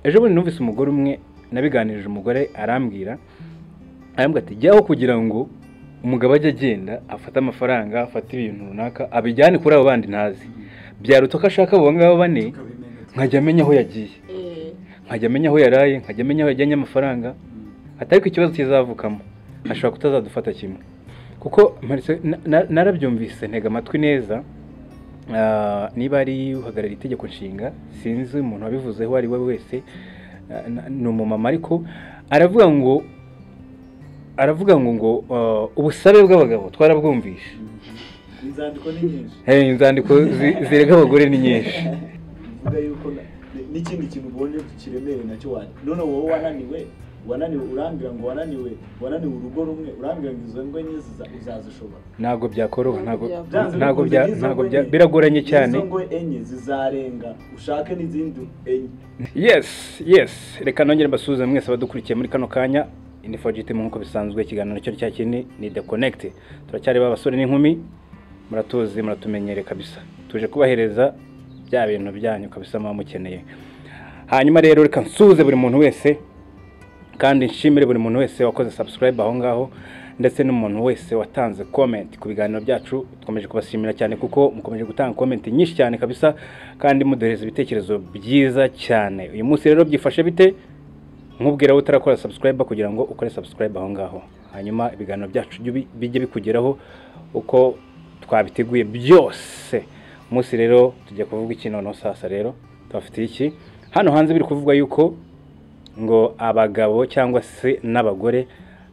ejo bundi numvise umugore umwe nabiganirije umugore arambwira ati jyaho kugira ngo umugabo ajye agenda afata amafaranga afata ibintu runaka abijyane kuri abo bandi ntazi byaruta ko ashaka abo ngabo bane nkajya amenya aho yagiye nkajya amenya aho yaraye nkajya amenya aho yajyanye amafaranga atari ko ikibazo kizavukamo ashobora kutazadufata kimwe kuko narabyumvise ntega amatwi neza niba ari uhagarariye itegeko nshinga sinzi umuntu wabivuzeho ari we wese ni umumama ariko aravuga ngo ubusabe bw'abagabo twarabwumvishe inzandiko ni nyinshi inzandiko zirega abagore ni nyinshi bivuga yuko n'ikindi kintu ubonye kiremere nacyo none wowe wananiwe urambwira ngo wananiwe urugo rumwe urambwira ngo izo ngo enye uzazishobora ntabwo byakoroha ntabwo biragoranye cyane izo ngo enye zizarenga ushake n'izindi enye yes reka nongere mbasuhuze mwese abadukurikiye muri kano kanya Infogite nk'uko bisanzwe ikiganiro cyo cya kindi ni The Connect turacyari abasore n'inkumi muratuzi muratumenyere kabisa tuje kubahereza bya bintu byanyu kabisa mukeneye hanyuma rero reka nsuze buri muntu wese kandi nshimire buri muntu wese wakoze subscribe aho ngaho ndetse n'umuntu wese watanze comment ku biganiro byacu dukomeje kubashimira cyane kuko mukomeje gutanga comment nyinshi cyane kabisa kandi muduhereza ibitekerezo byiza cyane uyu munsi rero byifashe bite nkubwira utarakora subscribe kugira ngo ukore subscribe aho ngaho hanyuma ibiganiro byacu bijye bikugeraho uko twabiteguye byose umunsi rero tujya kuvuga iki noneho sasa rero tubafitiye iki hano hanze biri kuvugwa yuko ngo abagabo cyangwa se n'abagore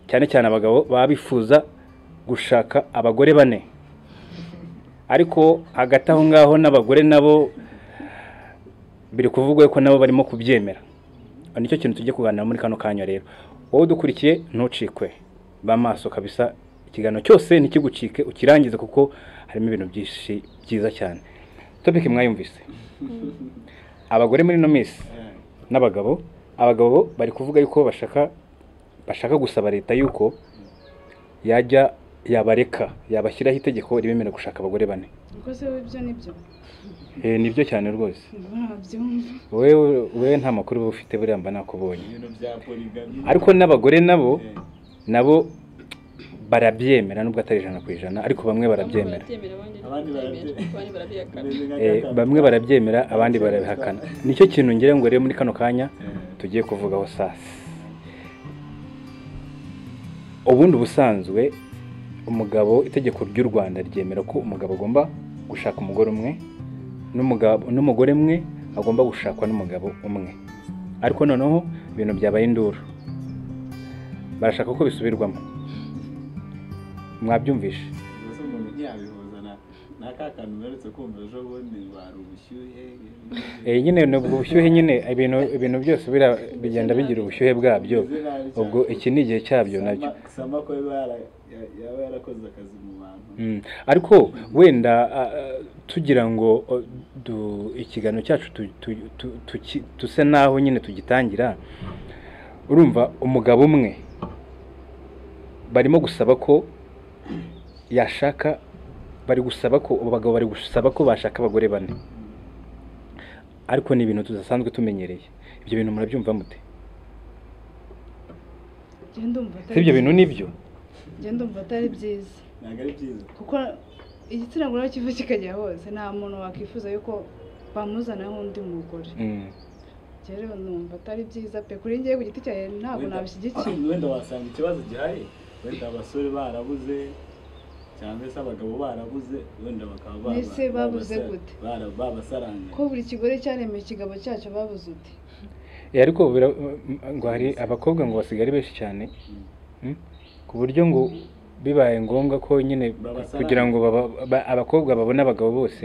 cyane cyane abagabo baba bifuza gushaka abagore bane ariko hagati aho ngaho n'abagore nabo biri kuvugwa yuko nabo barimo kubyemera nicyo kintu tujye kuganira muri kano kanya rero wowe dukurikiye ntucikwe bamaso kabisa ikiganiro cyose ntikigucike ukirangize kuko harimo ibintu byinshi byiza cyane topic mwayumvise abagore muri no miss n'abagabo abagabo bari kuvuga yuko bashaka gusaba leta yuko yabareka yabashyiraho itegeko ribemera gushaka abagore bane uko se ibyo nibyo nibyo cyane rwose wewe nta makuru ufite buriya mba nakubonye ariko n'abagore nabo barabyemera nubwo atari 100% ariko bamwe barabyemera bamwe barabyemera abandi barabihakana nicyo kintu ngire ngo rero muri kano kanya tugiye kuvugaho sasa ubundi busanzwe umugabo itegeko ry'u Rwanda ryemera ko umugabo agomba gushaka umugore umwe n'umugore umwe agomba gushakwa n'umugabo umwe ariko noneho ibintu byabaye induru barashaka ko bisubirwamo mwabyumvishe nyine nubwo ubushyuhe nyine ibintu byose bigenda bigira ubushyuhe bwabyo ubwo iki ni igihe cyabyo nabyo yaba yarakoze akazi mu bantu ariko wenda tugira ngo ikiganiro cyacu tuse naho nyine tugitangira urumva umugabo umwe barimo gusaba ko yashaka bari gusaba ko abagabo bari gusaba ko bashaka abagore bane ariko ni ibintu tudasanzwe tumenyereye ibyo bintu murabyumva mute ibyo bintu nibyo ndumva atari byiza ntabwo ari byiza kuko igitsina gore kiva kikajya hose nta muntu wakwifuza yuko bamuzanaho undi mugore rero numva atari byiza pe kuri ngiye ku giti cyawe ntabwo nabishyigikiye wenda wasanga ikibazo gihari wenda abasore barabuze cyangwa se abagabo barabuze wenda bakaba ese babuze gute babasaranga ko buri kigore cyaremeye ikigabo cyacyo babuze ute ariko ngo hari abakobwa ngo basigare benshi cyane ku buryo ngo bibaye ngombwa ko nyine kugira ngo abakobwa babone abagabo bose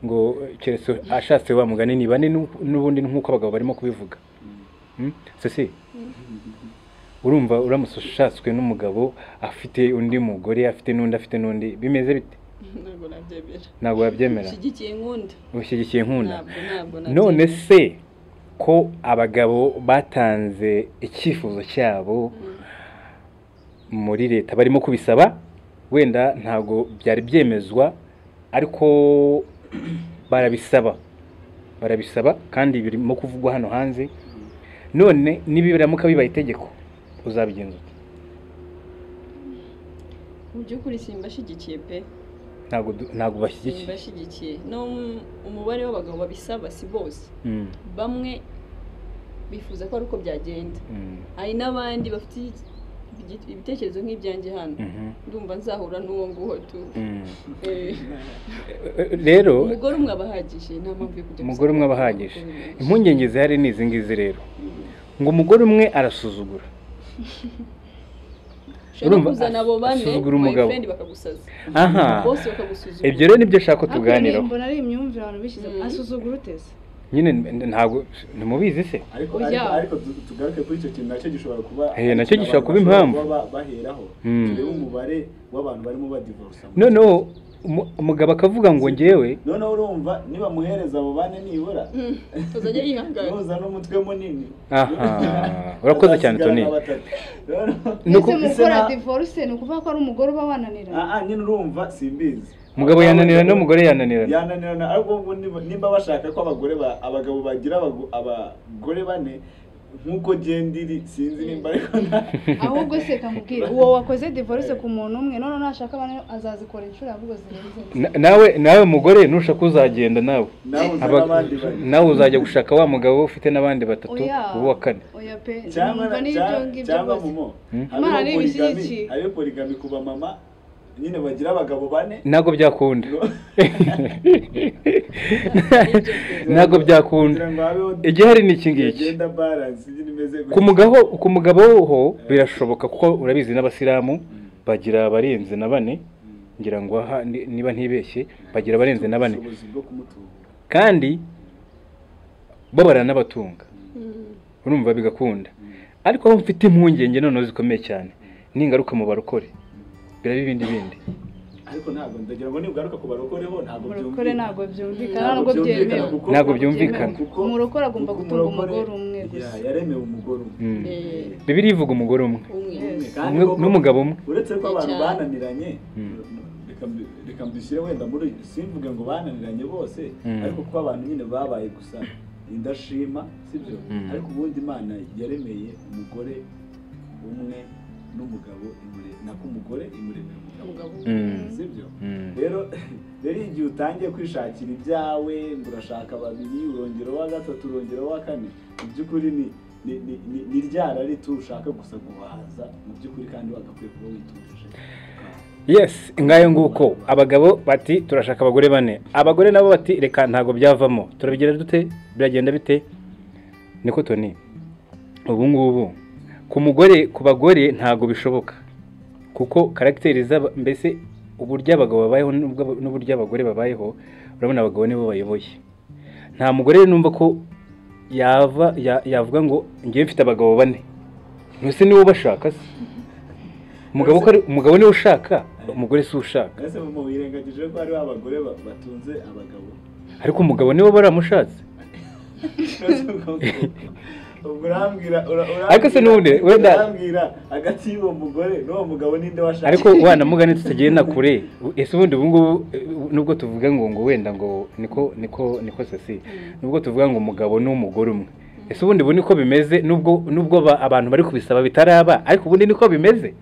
ngo keretse ashatse wa mugani ni bane n'ubundi nk'uko abagabo barimo kubivuga sese urumva uramutse ushatswe n'umugabo afite undi mugore afite n'undi bimeze bite ntabwo wabyemera ushyigikiye nkunda none se ko abagabo batanze icyifuzo cyabo muri leta barimo kubisaba wenda ntago byari byemezwa ariko barabisaba kandi birimo kuvugwa hano hanze none nibiramuka bibaye itegeko uzabigenza ute? mu by'ukuri simbashyigikiye pe, ntabwo bashyigikiye. simbashyigikiye no umubare w'abagabo babisaba si bose, bamwe bifuza ko ari uko byagenda, hari n'abandi bafite ibitekerezo nk'ibyanjye hano, ndumva nzahura n'uwo nguwo tu. Rero umugore umwe abahagije, nta mpamvu yo kujya umugore umwe abahagije. Impungenge zihari ni izi ngizi rero, ngo umugore umwe arasuzugura, urumva kuzana abo bane asuzugura umugabo, bakagusaza bose bakagusuzugura. Ibyo rero nibyo shaka tuganiraho. mbona ari imyumvire abantu bishyize asuzugura uteze nyine ntabwo ntimubizi se, ariko tugaruke kuri icyo kintu nacyo gishobora kuba nacyo gishobora kuba impamvu baheraho turebe umubare w'abantu barimo badivorsa. noneho umugabo akavuga ngo ngewe, noneho urumva niba muhereza abo bane nibura uzajya yihangana nuza n'umutwe munini. urakoze cyane Tony. ndetse mukora divorce ni ukuvuga ko ari umugore uba wananira. nyine urumva simbizi, umugabo yananira n'umugore yananirana, ariko nimba bashaka ko abagabo bagira abagore bane nk'uko gendiri sinzi nimba ariko ahubwo se kamubwira uwo wakoze divorce ku muntu umwe none nashaka bane azazikora inshuro ahubwo zirenze. nawe mugore nushaka uzagenda nawe uzajya gushaka wa mugabo ufite n'abandi batatu ubu wa kane. oya pe cyangwa mumo Imana ni ibishyigikiye, ariyo polygamy kuba mama nyine bagira abagabo bane ntabwo byakunda. Ntabwo byakunda. Igihari ni iki ngiki, ku mugabo ho birashoboka kuko urabizi n'abasilamu bagira abarenze na bane, ngira ngo niba ntibeshye bagira abarenze na bane kandi bo baranabatunga, urumva bigakunda. Ariko aho mfite impungenge noneho zikomeye cyane n'ingaruka mu barokore biraba ibindi ariko ntabwo ndagira ngo nigaruka ku barokoreho ntabwo byumvikana. umurokore agomba gutunga umugore umwe gusa, yaremewe umugore umwe. Bibiliya ivuga umugore umwe n'umugabo umwe. Uretse ko abantu bananiranye, reka mbishyire wenda muri simvuge ngo bananiranye bose, ariko kuko abantu nyine babaye gusa indashima sibyo, ariko ubundi Imana yaremeye umugore umwe n'umugabo nako umugore imuremera umugabo sibyo. Rero igihe utangiye kwishakira ibyawe ngo urashaka babiri, urongero wa gatatu, urongero wa kane, mu by'ukuri ni ryarari tushaka gusa guhaza mu by'ukuri, kandi wagakwiye kuba witujije. Yes, ngayo nguko abagabo bati turashaka abagore bane, abagore nabo bati reka ntago byavamo, turabigira dute, biragenda bite? Niko Tony, ubu ngubu ku bagore ntago bishoboka kuko caracteri mbese uburyo abagabo babayeho n'uburyo abagore babayeho, urabona abagabo nibo bayoboye. Nta mugore numva ko yavuga ngo ngiye mfite abagabo bane, ntuse niwo bashaka se. Umugabo niwe ushaka, umugore si ushaka. Ese mu wirengagije ko ari abagore batunze abagabo, ariko umugabo niwe baramushatse. Ariko se nubundi wenda hagati y'uwo mugore n'uwo mugabo ninde washaka? Ariko wanamugane tutagenda kure, ese ubundi ubu ngubu nubwo tuvuga ngo wenda ngo niko sasi, nubwo tuvuga ngo umugabo n'umugore umwe, ese ubundi ubu niko bimeze, nubwo abantu bari kubisaba bitaraba, ariko ubundi niko bimeze.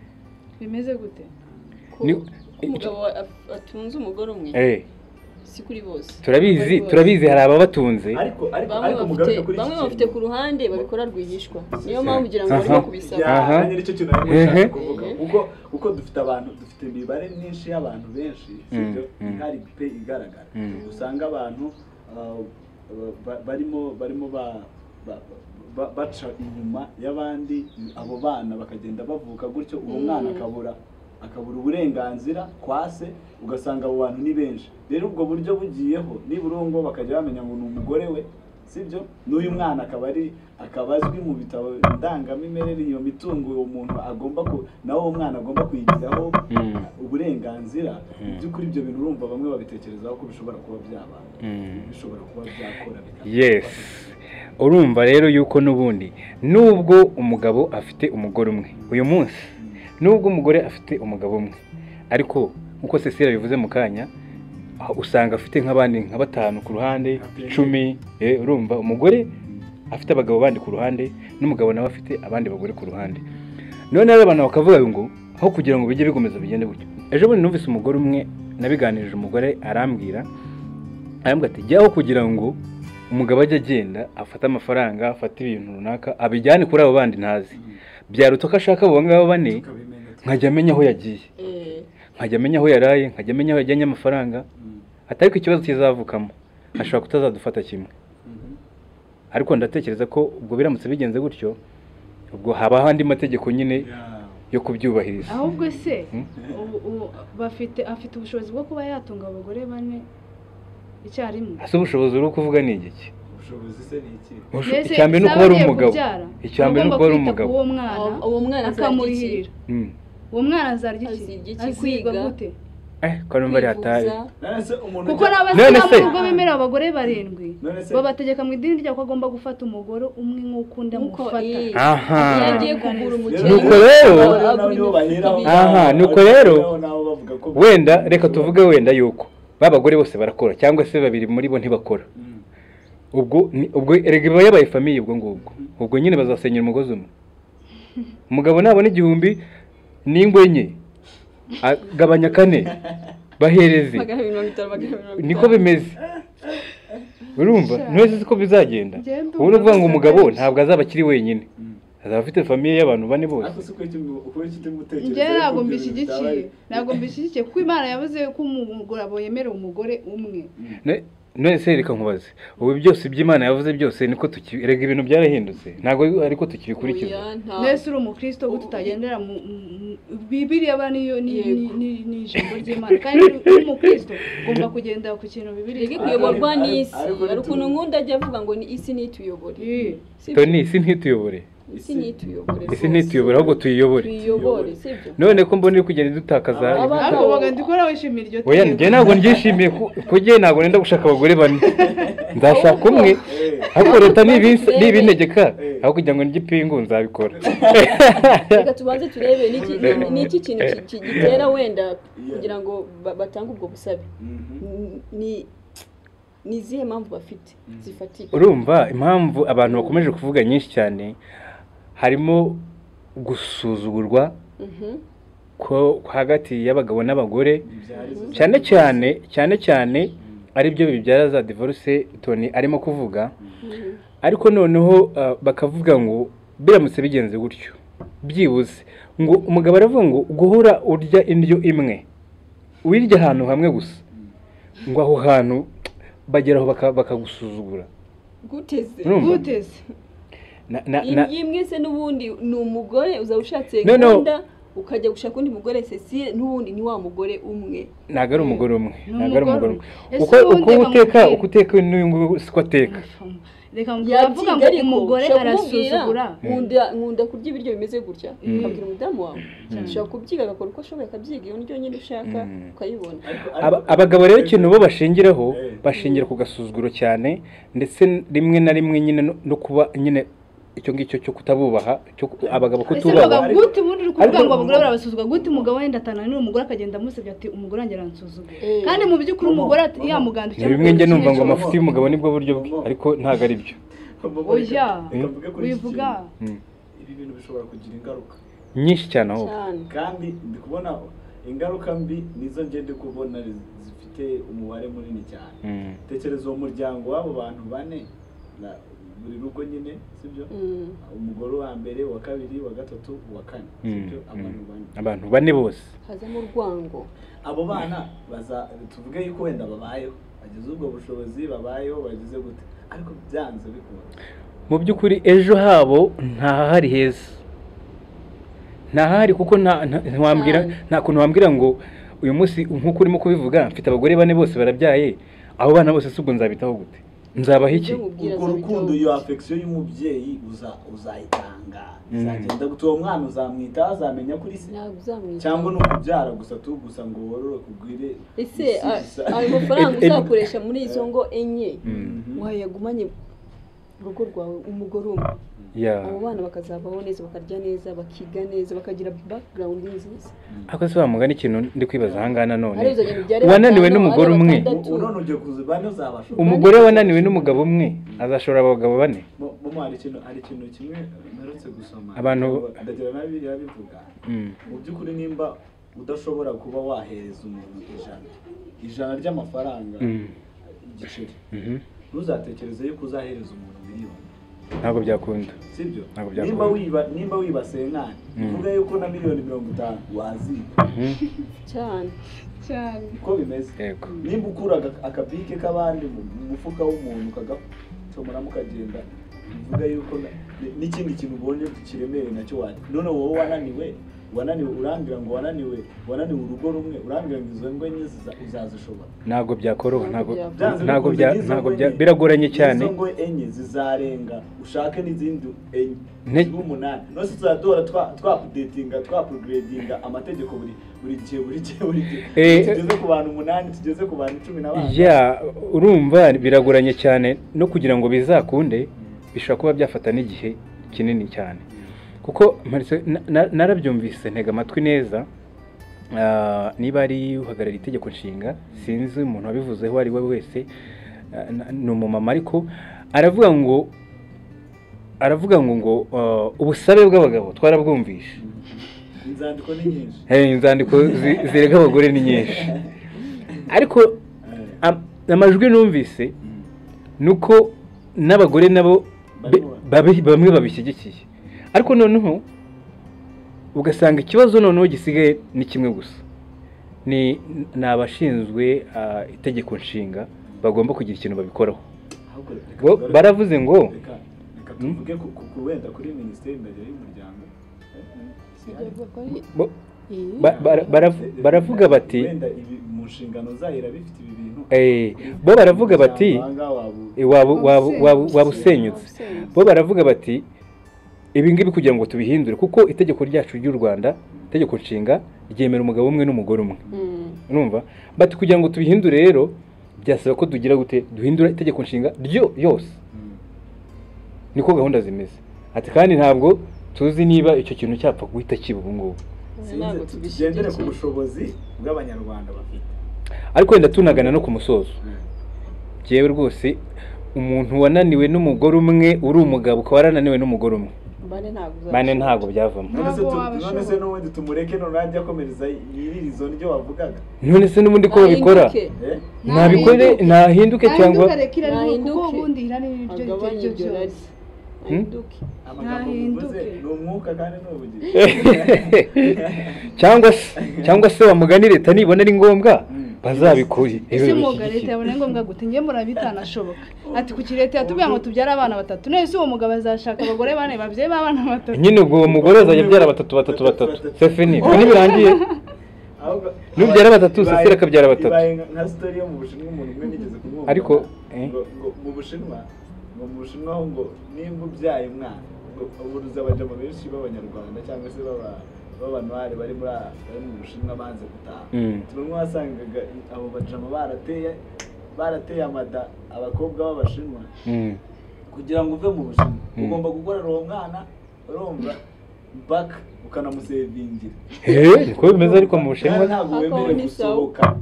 Bimeze gute? Umugabo atunze umugore umwe si kuri bose. Turabizi hari ababatunze, bamwe bafite ku ruhande babikora rwihishwa, niyo mpamvu ugira ngo barimo kubisaba. Nicyo kintu nari kuvuga, kuko dufite imibare myinshi y'abantu benshi sibyo, ihari pe igaragara. Usanga abantu barimo baca inyuma y'abandi, abo bana bakagenda bavuka gutyo, uwo mwana akabura uburenganzira kwase, ugasanga abo bantu ni benshi. Rero ubwo buryo bugiyeho niburungo bakajya bamenya ngo ni umugore we sibyo, n'uyu mwana akaba azwi mu bitabo ndangamimerere, iyo mitungo uwo muntu agomba nawe uwo mwana agomba kuyigiraho uburenganzira. By'ukuri ibyo bintu urumva bamwe babitekerezaho ko bishobora kuba byaba bishobora kuba byakora. Yes, urumva rero yuko n'ubundi nubwo umugabo afite umugore umwe uyu munsi, nubwo umugore afite umugabo umwe, ariko uko Cecile bivuze mu kanya usanga afite nk'abandi nka batanu ku ruhande 10. Urumva umugore afite abagabo bandi ku ruhande n'umugabo nawe afite abandi bagore ku ruhande. None rero abantu bakavuga ngo aho kugira ngo bijye bigomeza bigende gutyo. Ejo bundi numvise umugore umwe nabiganirije umugore arambwira ati jyaho kugira ngo umugabo ajye agenda afata amafaranga afata ibintu runaka abijyane kuri abo bandi ntazi byaruta ko ashaka abo ngabo bane nkajya amenya aho yagiye nkajya amenya aho yaraye nkajya amenya aho yajyanye amafaranga atari ko ikibazo kizavukamo ashobora kutazadufata kimwe. Ariko ndatekereza ko ubwo biramutse bigenze gutyo ubwo habaho andi mategeko nyine yo kubyubahiriza. Ahubwo se afite ubushobozi bwo kuba yatunga abagore bane icyarimwe. Ase ubushobozi uri kuvuga ni iki? Ubushobozi se ni iki? Icyambere nuko ari umugabo. Icyambere nuko ari umugabo. Uwo mwana akamurihirira. Uwo mwana azarya iki? Kwiga gute? Ko numva ari hatari. Kuko n'abasilamu ubwo bemerera abagore 7 babategeka mu idini rya ko agomba gufata umugore umwe nk'ukunda mufata. Yagiye kugura umuceri. Nuko rero wenda reka tuvuge wenda yuko babagore bose barakora cyangwa se babiri muri bo ntibakora. Ubwo erega yabaye famille ubwo nyine bazasenyera umugozi umwe. Umugabo nabona 1000 n'ingwenye agabanya 4 bahereze niko bimeze. Urumva ntwese ko bizagenda. Ubu nuvuga ngo umugabo ntabwo azaba akiri wenyine azaba afite famille y'abantu bane bose. Ntabwo mbishyigikiye kuko Imana yavuze ko umugabo yemerera umugore umwe. None se reka nkubaze ubu byose by'Imana yavuze byose niko tukirega ibintu byarahindutse ntabwo ariko tukibikurikiza. Nese uri umukristo gute utagendera mu Bibiliya baniyo ni ijambo ry'Imana kandi uri umukristo ugomba kugendera ku kintu Bibiliya kuyoborwa n'isi. Ari ukuntu nkunda ajya avuga ngo ni isi nituyobore. Toni isi ntituyobore. Isi nituyobore. Isi nituyobore ahubwo tuyiyobore. Sibyo. None ko mbona kugenda dutakaza. Abo bagandikora wishimira iryo Oya njye ntabwo ndyishimiye kujye ntabwo nenda gushaka abagore bane. Ndashaka umwe. Ariko Leta n'ibintegeka aho kugira ngo n'igipingu nzabikora. Reka tubanze turebe niki kintu gitera wenda kugira ngo batange ubwo busabe. Ni izihe mpamvu bafite zifatika? Urumva impamvu abantu bakomeje kuvuga nyinshi cyane harimo gusuzugurwa ko hagati y'abagabo n'abagore cyane cyane ari byo bibyara za divorce Toni arimo kuvuga. Ariko noneho bakavuga ngo biramutse bigenze gutyo byibuze ngo umugabo aravuga ngo guhura urya indyo imwe wirya ahantu hamwe gusa ngo aho hantu bageraho bakagusuzugura. Guteze imwe se n'ubundi ni umugore uzawushatse ngunda ukajya gushaka undi mugore Cecile n'ubundi ni wa mugore umwe. Ntago ari umugore umwe. Uko uteka n'uyu siko ateka. Reka mvuga ngo umugore arasuzugura. Nkunda kurya ibiryo bimeze gutya ukabwira umudamu wawe ushaka kubyiga agakora uko ashoboye akabyiga iyo ndyo nyine ushaka ukayibona. Abagabo rero ikintu bo bashingiraho bashingira ku gasuzuguro cyane ndetse rimwe na rimwe nyine no kuba nyine icyo ngicyo cyo kutabubaha cyo abagabo kutubaha. Gute muri kuvuga ngo abagore barabasuzugura gute umugabo wenda atananira umugore akagenda amusebya ati umugore wanjye aransuzugura kandi mu by'ukuri umugore ati yamuganda cyane. Bimwe nge numva ngo amafuti y'umugabo nibwo buryo bwe ariko ntago ari byo. Oya wivuga ibi bintu bishobora kugira ingaruka nyinshi cyane aho kandi ndi kubona ingaruka mbi nizo ngende kubona zifite umubare munini cyane. Tekereza uwo muryango w'abo bantu bane buri rugo nyine sibyo umugore wa mbere wa kabiri wa gatatu wa kane sibyo abantu bane bose hazamo urwango. Abo bana tuvuge yuko wenda babayeho bagize ubwo bushobozi babayeho bagize gute ariko byanze bikora mu by'ukuri ejo habo ntahari heza ntahari kuko nta kuntu wambwira ngo uyu munsi nk'uko urimo kubivuga mfite abagore bane bose barabyaye abo bana bose subwo nzabitaho gute nzabaha iki? Ubwo rukundo iyo affection y'umubyeyi uzayitanga izagenda gute uwo mwana uzamwita azamenya kuri se cyangwa no kubyara gusa gusa ngo worore kugwire ese ayo mafaranga uzakoresha muri izo ngo enye wayagumanye urugo rwawe umugore umwe abo bana bakazabaho neza bakarya neza bakiga neza bakagira background nziza. Ako se bamugana ikintu ndi kwibaza hangana none wananiwe n'umugore umwe umugore wananiwe n'umugabo umwe azashora abagabo bane mu Mama hari ikintu kimwe mperutse gusoma Abantu ndagira nabi yabivuga mu by'ukuri nimba udashobora kuba wahereza umuntu ijana ry'amafaranga igiceri ntuzatekereze yuko uzahereza umuntu miliyoni ntabwo byakunda sibyo Ntabwo byakunda. nimba wibaseye nkani uvuga yuko na miliyoni 50 waziba cyane cyane uko bimeze Yego. nimba ukura akabike k'abandi mu mufuka w'umuntu ukagacomoramo ukagenda uvuga yuko n'ikindi kintu ubonye kiremereye nacyo wajya none wowe wananiwe urambwira ngo wananiwe urugo rumwe urambwira ngo izo ngo enye uzazishobora ntabwo byakoroha ntabwo biragoranye cyane izo ngo enye zizarenga ushake n'izindi enye n'umunani nose tuzadora twapudetinga amategeko buri gihe tugeze ku bantu 8 tugeze ku bantu 10 ya urumva biragoranye cyane no kugira ngo bizakunde bishobora kuba byafata n'igihe kinini cyane kuko narabyumvise ntega amatwi neza niba ari uhagarara itegeko nshinga sinzi umuntu wabivuzeho ari we wese ni umumama ariko aravuga ngo ubusabe bw'abagabo twarabwumvishe inzandiko ni nyinshi inzandiko zirega abagore ni nyinshi ariko amajwi numvise nuko n'abagore nabo bamwe babishyigikiye ariko noneho ugasanga ikibazo noneho gisigaye ni kimwe gusa ni abashinzwe itegeko nshinga bagomba kugira ikintu babikoraho baravuze ngo tuvuge wenda kuri minisiteri imbere y'umuryango baravuga bati mu nshingano zayo irabifite ibi bintu bo baravuga bati waba usenyutse bo baravuga bati ibi ngibi kugira ngo tubihindure kuko itegeko ryacu ry'u Rwanda itegeko nshinga ryemera umugabo umwe n'umugore umwe urumva bati kugira ngo tubihindure rero byasaba ko tugira gute duhindura itegeko nshinga ryo yose niko gahunda zimeze ati kandi ntabwo tuzi niba icyo kintu cyapfa guhita kiba ubu ngubu tugendere ku bushobozi bw'abanyarwanda bafite ariko wenda tunagana no ku musozo byewe rwose umuntu wananiwe n'umugore umwe uri umugabo ukaba warananiwe n'umugore umwe bane ntabwo byavamo none se n'ubundi tumureke none ajya akomereza yiririzo niryo wavugaga none se n'ubundi ko babikora ntabikore nahinduke cyangwa kuko ubundi irani niryo byose amagambo muvuze ni umwuka kandi ni ubugingo cyangwa se bamugani leta nibona ari ngombwa bazabikuri ese muga leta yabona ngombwa gute ngiye murabitanashoboka ati kuki leta yatubwiye ngo tubyara abana batatu none se uwo mugabo azashaka abagore bane babyeyi b'abana batatu nyine ubwo umugore azajya abyara batatu sefini ko nibirangiye nubyara batatu sefira akabyara batatu nka story yo mu Bushinwa umuntu umwe nigeze kumwumva ariko mu Bushinwa ngo nimba ubyaye umwana uburuza abajama benshi b'abanyarwanda cyangwa se b'abanware bari mu Bushinwa banze gutaha tumwe wasangaga abo bajama barateye amada abakobwa b'abashinwa kugira ngo uve mu Bushinwa ugomba gukorera uwo mwana urumva mpaka ukanamusevingira niko bimeze ariko mu Bushinwa ntabwo wemerewe gusohoka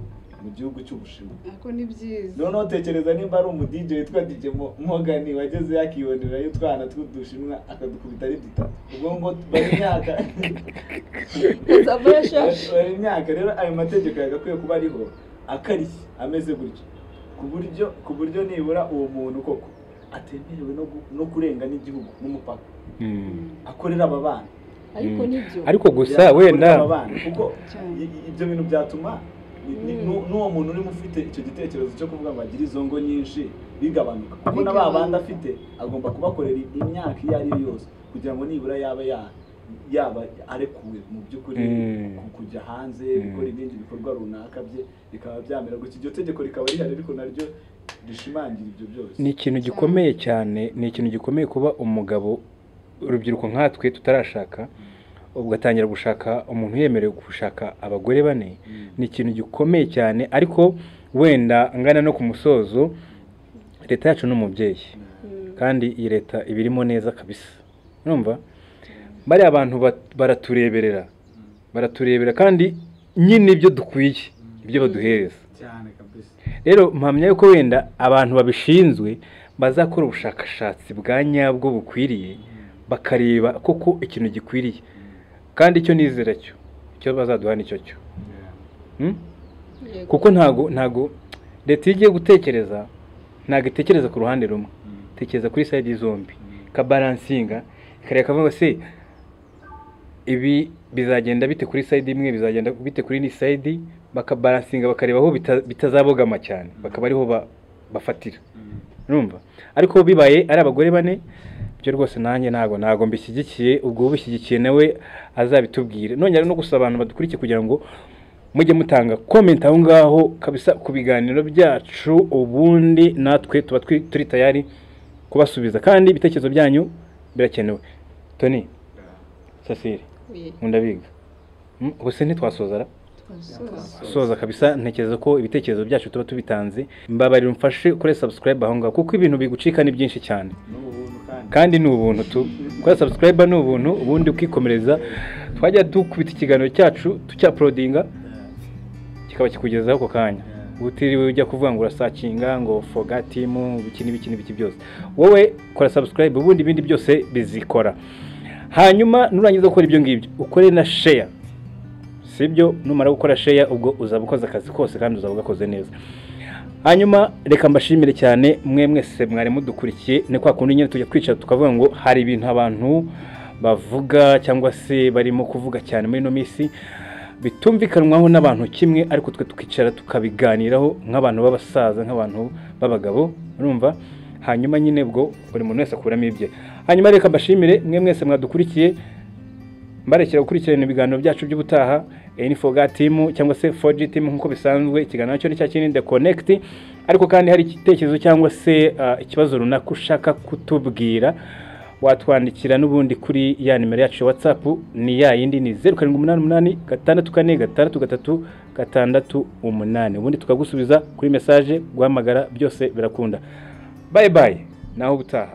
mu gihugu cy'Ubushinwa ako ni byiza noneho tekereza nimba ari DJ witwa DJ Mogani wageze yakibonera y'utwana tw'udushinwa akadukubita ari dutatu ubwo ngo bari imyaka rero ayo mategeko yagakwiye kuba ariho akarishye ameze gutyo ku buryo nibura uwo muntu koko atemerewe no kurenga n'igihugu n'umupaka akorera aba bana ariko gusa wenda kuko ibyo bintu byatuma n'uwo muntu urimo ufite icyo gitekerezo cyo kuvuga ngo agire izo ngo nyinshi bigabanuka kuko na ba bandi afite agomba kubakorera imyaka iyo ari yo yose kugira ngo nibura yaba arekuwe mu by'ukuri kujya hanze gukora ibindi bikorwa runaka bye bikaba byamera gutya iryo tegeko rikaba rihari ariko naryo rishimangira ibyo byose ni ikintu gikomeye cyane ni ikintu gikomeye kuba umugabo urubyiruko nkatwe tutarashaka ugatangira gushaka umuntu yemerewe gushaka abagore bane ni ikintu gikomeye cyane ariko wenda ngana no ku musozo leta yacu n'umubyeyi kandi iyi leta ibirimo neza kabisa urumva bari abantu baratureberera kandi nyine ibyo dukwiye ibyo baduhereza cyane kabisa rero mpamya yuko wenda abantu babishinzwe bazakora ubushakashatsi bwa nyabwo bukwiriye bakareba koko ikintu gikwiriye kandi icyo nizera cyo bazaduha nicyo cyo kuko ntago leta igiye gutekereza ntago itekereza ku ruhande rumwe tekereza kuri side zombi kabalansinga ikareka kavuga se ibi bizagenda bite kuri side imwe bizagenda bite kuri ni side bakabalansinga bakareba aho bitazabogama cyane bakaba ariho bafatira urumva ariko bibaye ari abagore bane byo rwose nanjye ntago mbishyigikiye ubwo ubishyigikiye nawe azabitubwire nongera no gusaba abantu badukurikiye kugira ngo mujye mutanga comment aho ngaho kabisa ku biganiro byacu ubundi natwe tuba turi tayari kubasubiza kandi ibitekerezo byanyu birakenewe Tony Cecile ndabiga ubuse ntitwasozara soza kabisa ntekereza ko ibitekerezo byacu tuba tubitanze mbabarira umfashe kuri subscribe aho ngaho kuko ibintu bigucika ni byinshi cyane kandi ni ubuntu tu kuri subscribe ni ubuntu ubundi ukikomereza twajya dukubita ikiganiro cyacu tucyaprodinga kikaba kikugezaho ako kanya utiriwe ujya kuvuga ngo urasacinga ngo forgot team biki byose wowe kora subscribe ubundi ibindi byose bizikora hanyuma nurangiza gukora ibyo ngibyo ukore na share sibyo numara gukora share ubwo uzaba ukoze akazi kose kandi uzaba ugakoze neza hanyuma reka mbashimire cyane mwese mwari mudukurikiye ni kwa kundi nyine tujya kwicara tukavuga ngo hari ibintu abantu bavuga cyangwa se barimo kuvuga cyane muri no misi bitumvikanwaho n'abantu kimwe ariko twe tukicara tukabiganiraho nk'abantu b'abasaza nk'abantu b'abagabo urumva hanyuma nyine bwo buri muntu wese akuramo ibye hanyuma reka mbashimire mwese mwadukurikiye mbarekera gukurikirana ibiganiro byacu by'ubutaha N4G team cyangwa se 4G team nkuko bisanzwe ikiganiro cyo ni cya kininde connect ariko kandi hari igitekerezo cyangwa se ikibazo runaka ushaka kutubwira watwandikira n'ubundi kuri ya nimero yacu WhatsApp ni ya yindi ni 0788 ubundi tukagusubiza kuri message guhamagara byose birakunda bye bye naho ubutaha